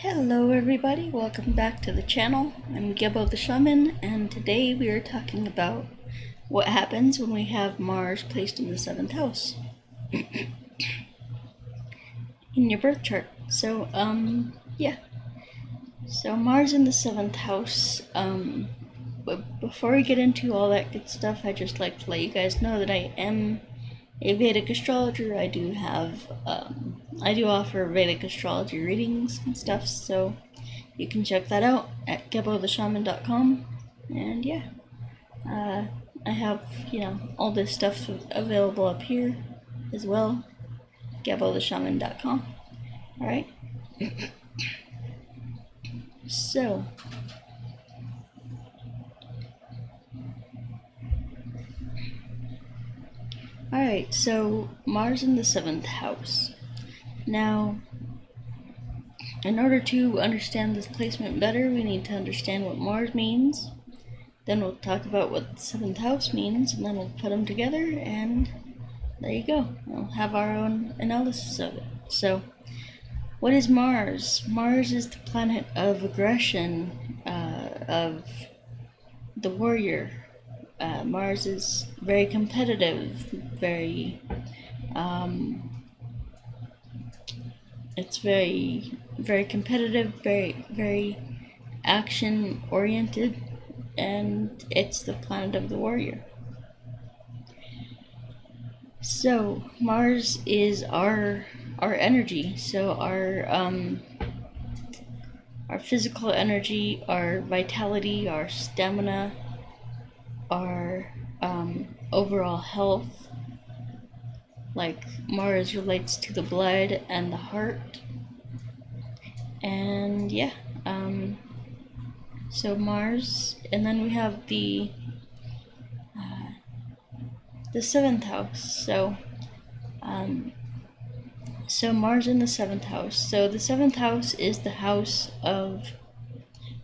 Hello everybody, welcome back to the channel. I'm Gebo the Shaman, and today we are talking about what happens when we have Mars placed in the 7th house in your birth chart. So, So Mars in the 7th house, but before we get into all that good stuff, I'd just like to let you guys know that I am a Vedic astrologer. I do offer Vedic astrology readings and stuff, so you can check that out at gebotheshaman.com. And yeah, I have, all this stuff available up here as well, gebotheshaman.com. Alright? So, alright, so Mars in the 7th house. Now, in order to understand this placement better, we need to understand what Mars means. Then we'll talk about what the 7th house means, and then we'll put them together, and there you go. We'll have our own analysis of it. So, what is Mars? Mars is the planet of aggression, of the warrior. Mars is very competitive, it's very competitive, very action oriented, and it's the planet of the warrior. So Mars is our energy, so our physical energy, our vitality, our stamina, our overall health. Like Mars relates to the blood and the heart. And yeah, so Mars, and then we have the 7th house. So Mars in the 7th house. So the 7th house is the house of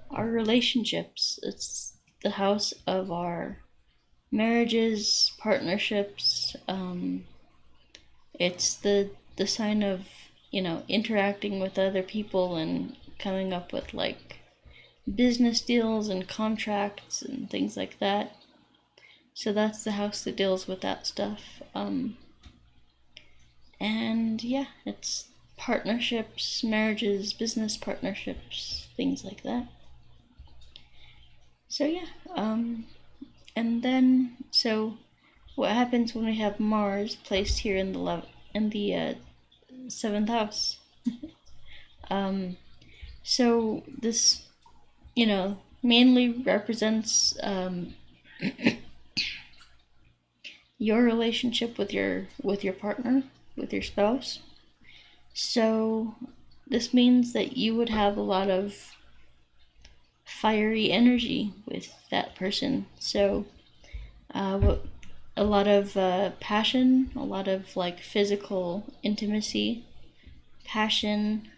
our relationships. It's the house of our marriages, partnerships. It's the sign of, interacting with other people and coming up with like business deals and contracts and things like that. So that's the house that deals with that stuff. And yeah, it's partnerships, marriages, business partnerships, things like that. So yeah, and then so what happens when we have Mars placed here in the 7th house? So this, mainly represents your relationship with your partner, with your spouse. So this means that you would have a lot of fiery energy with that person. So a lot of passion, a lot of like physical intimacy, passion,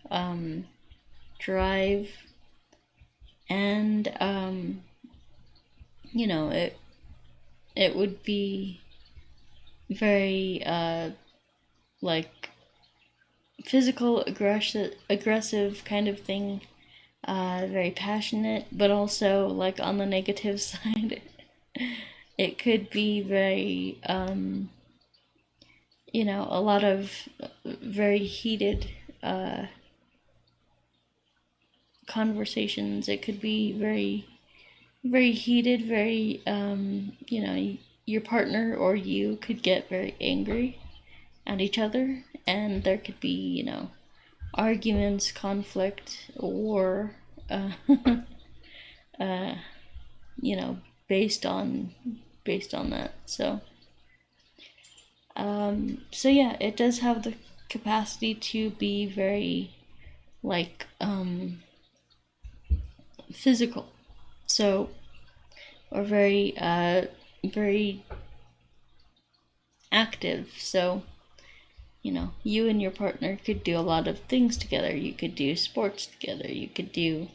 drive, and it would be very like physical aggressive kind of thing, very passionate, but also like on the negative side. It could be very a lot of very heated conversations. It could be very heated, very your partner or you could get very angry at each other, and there could be arguments, conflict, war, based on that. So yeah, it does have the capacity to be very like physical, so, or very active. So you and your partner could do a lot of things together. You could do sports together, you could do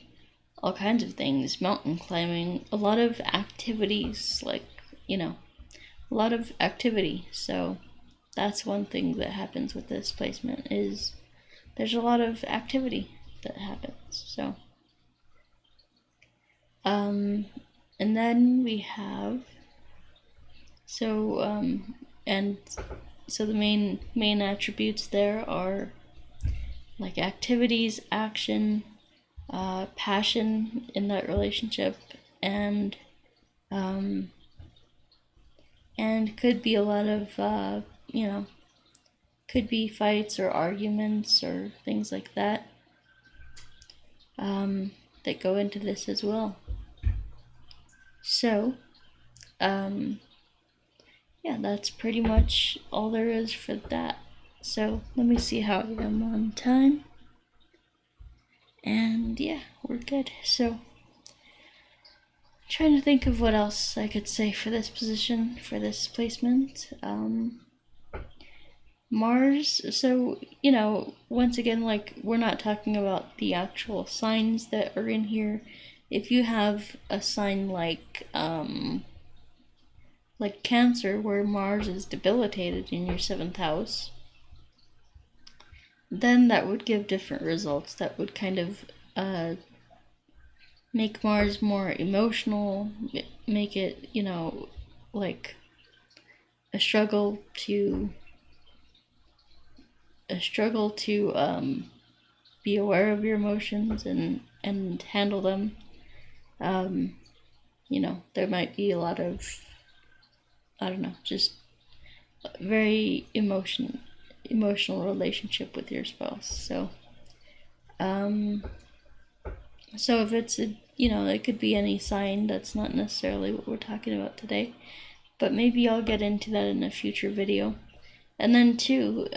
all kinds of things, mountain climbing, a lot of activities, like a lot of activity. So that's one thing that happens with this placement, is there's a lot of activity. that happens. So, and then we have, and so the main attributes there are like activities, action, passion in that relationship, and could be a lot of could be fights or arguments or things like that that go into this as well. So, yeah, that's pretty much all there is for that. So let me see how I am on time. And yeah, we're good. So, trying to think of what else I could say for this position, for this placement. Mars, so, once again, like, we're not talking about the actual signs that are in here. If you have a sign like Cancer, where Mars is debilitated in your 7th house, then that would give different results. That would kind of make Mars more emotional, make it, like a struggle to be aware of your emotions and handle them. There might be a lot of, I don't know, just very emotional relationship with your spouse. So, so if it's it could be any sign. That's not necessarily what we're talking about today, but maybe I'll get into that in a future video. And then too,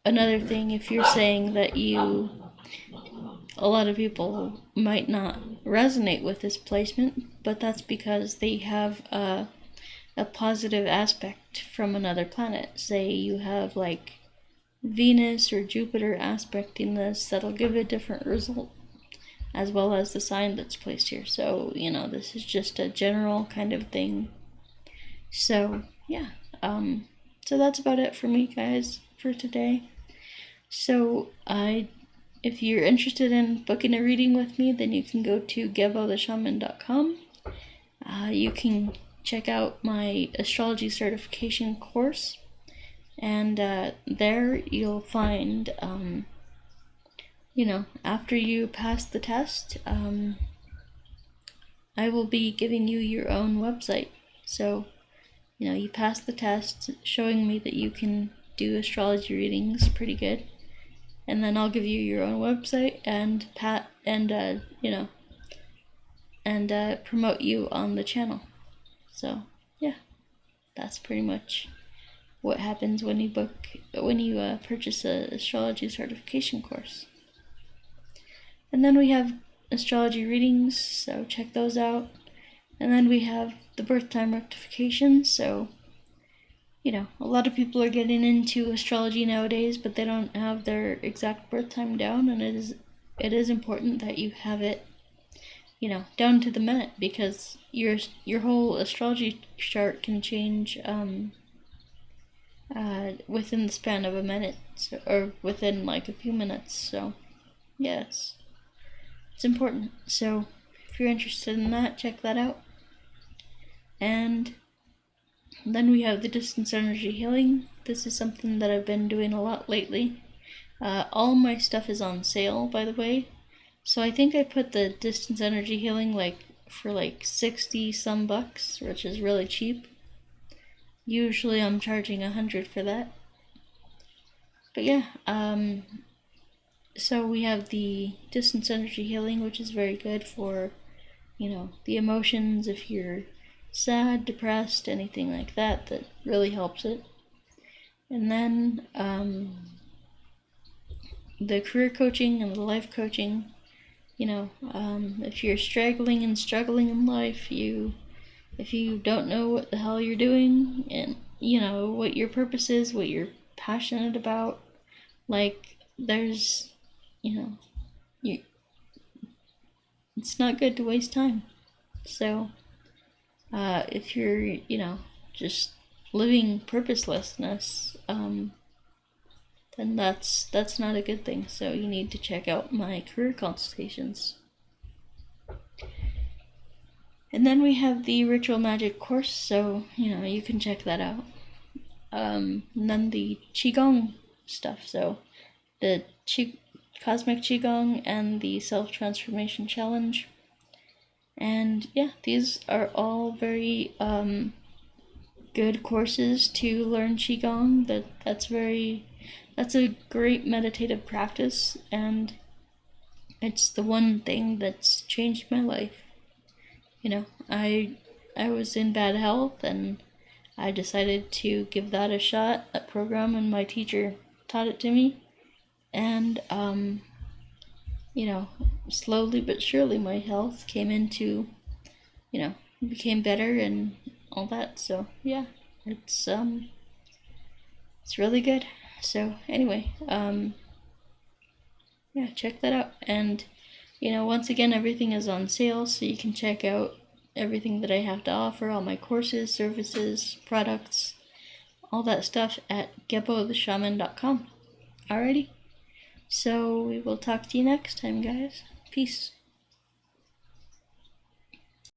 another thing, if you're saying that a lot of people might not resonate with this placement, but that's because they have a positive aspect from another planet. Say you have like Venus or Jupiter aspecting this, that'll give a different result, as well as the sign that's placed here. So, this is just a general kind of thing. So, yeah. So that's about it for me, guys, for today. So, if you're interested in booking a reading with me, then you can go to gebotheshaman.com. You can check out my astrology certification course, and there you'll find, after you pass the test, I will be giving you your own website. So, you pass the test, showing me that you can do astrology readings pretty good, and then I'll give you your own website and promote you on the channel. So, yeah, that's pretty much what happens when you purchase a astrology certification course. And then we have astrology readings, so check those out. And then we have the birth time rectification. So, a lot of people are getting into astrology nowadays, but they don't have their exact birth time down, and it is important that you have it, down to the minute, because your whole astrology chart can change within the span of a minute, or within like a few minutes. So, yeah, it's important. So, if you're interested in that, check that out. And then we have the distance energy healing. This is something that I've been doing a lot lately. All my stuff is on sale, by the way. So I think I put the distance energy healing for 60 some bucks, which is really cheap. Usually I'm charging $100 for that. But yeah, so we have the distance energy healing, which is very good for, the emotions. If you're sad, depressed, anything like that really helps it. And then the career coaching and the life coaching. If you're struggling in life, if you don't know what the hell you're doing, and what your purpose is, what you're passionate about, there's it's not good to waste time. So if you're just living purposelessness, then that's not a good thing. So you need to check out my career consultations. And then we have the Ritual Magic course, so you can check that out. And then the Qigong stuff, so the Cosmic Qigong and the Self Transformation Challenge. And yeah, these are all very good courses to learn Qigong. That's a great meditative practice, and it's the one thing that's changed my life. I was in bad health, and I decided to give that a shot, that program, and my teacher taught it to me. And slowly but surely my health became better and all that. So yeah, it's really good. So anyway, yeah, check that out. And once again, everything is on sale, so you can check out everything that I have to offer, all my courses, services, products, all that stuff at gebotheshaman.com. Alrighty, so we will talk to you next time, guys. Peace.